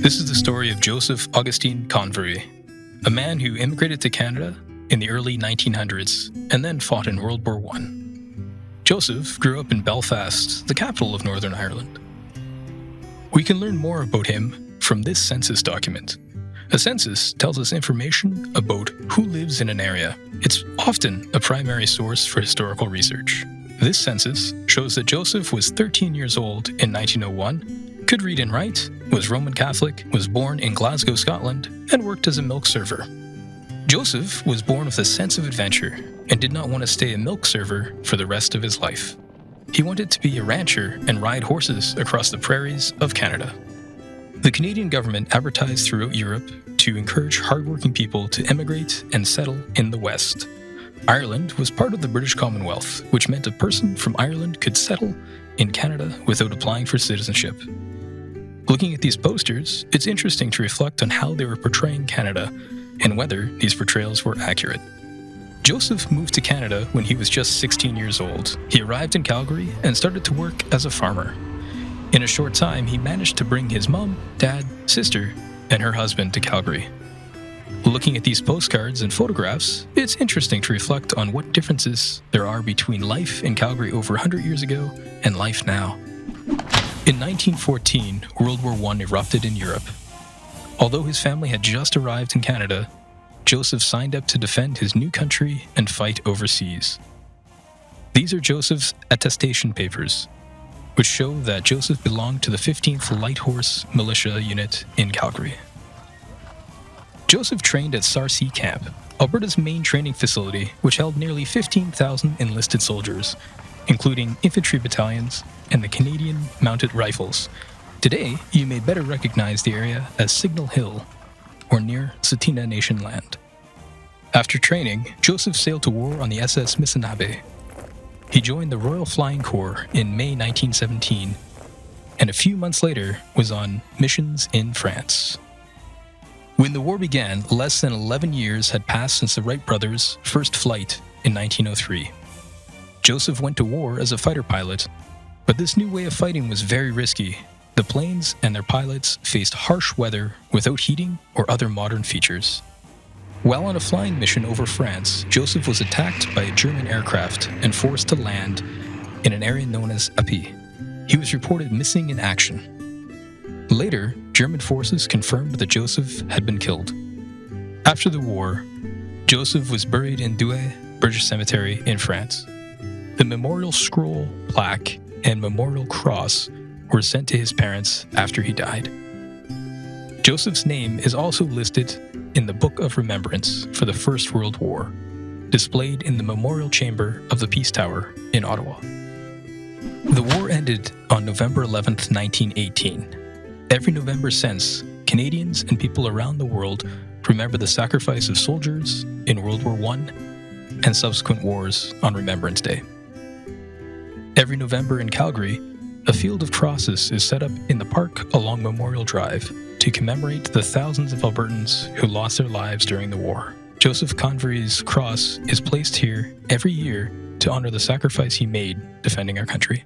This is the story of Joseph Augustine Convery, a man who immigrated to Canada in the early 1900s and then fought in World War I. Joseph grew up in Belfast, the capital of Northern Ireland. We can learn more about him from this census document. A census tells us information about who lives in an area. It's often a primary source for historical research. This census shows that Joseph was 13 years old in 1901, could read and write, was Roman Catholic, was born in Glasgow, Scotland, and worked as a milk server. Joseph was born with a sense of adventure and did not want to stay a milk server for the rest of his life. He wanted to be a rancher and ride horses across the prairies of Canada. The Canadian government advertised throughout Europe to encourage hardworking people to emigrate and settle in the West. Ireland was part of the British Commonwealth, which meant a person from Ireland could settle in Canada without applying for citizenship. Looking at these posters, it's interesting to reflect on how they were portraying Canada and whether these portrayals were accurate. Joseph moved to Canada when he was just 16 years old. He arrived in Calgary and started to work as a farmer. In a short time, he managed to bring his mom, dad, sister, and her husband to Calgary. Looking at these postcards and photographs, it's interesting to reflect on what differences there are between life in Calgary over 100 years ago and life now. In 1914, World War I erupted in Europe. Although his family had just arrived in Canada, Joseph signed up to defend his new country and fight overseas. These are Joseph's attestation papers, which show that Joseph belonged to the 15th Light Horse Militia Unit in Calgary. Joseph trained at Sarcee Camp, Alberta's main training facility, which held nearly 15,000 enlisted soldiers, including infantry battalions and the Canadian Mounted Rifles. Today, you may better recognize the area as Signal Hill, or near Tsuut'ina Nation land. After training, Joseph sailed to war on the SS Missinaba. He joined the Royal Flying Corps in May 1917, and a few months later was on missions in France. When the war began, less than 11 years had passed since the Wright brothers' first flight in 1903. Joseph went to war as a fighter pilot, but this new way of fighting was very risky. The planes and their pilots faced harsh weather without heating or other modern features. While on a flying mission over France, Joseph was attacked by a German aircraft and forced to land in an area known as Appy. He was reported missing in action. Later, German forces confirmed that Joseph had been killed. After the war, Joseph was buried in Douai British Cemetery in France. The memorial scroll, plaque, and memorial cross were sent to his parents after he died. Joseph's name is also listed in the Book of Remembrance for the First World War, displayed in the Memorial Chamber of the Peace Tower in Ottawa. The war ended on November 11, 1918. Every November since, Canadians and people around the world remember the sacrifice of soldiers in World War I and subsequent wars on Remembrance Day. Every November in Calgary, a field of crosses is set up in the park along Memorial Drive to commemorate the thousands of Albertans who lost their lives during the war. Joseph Convery's cross is placed here every year to honor the sacrifice he made defending our country.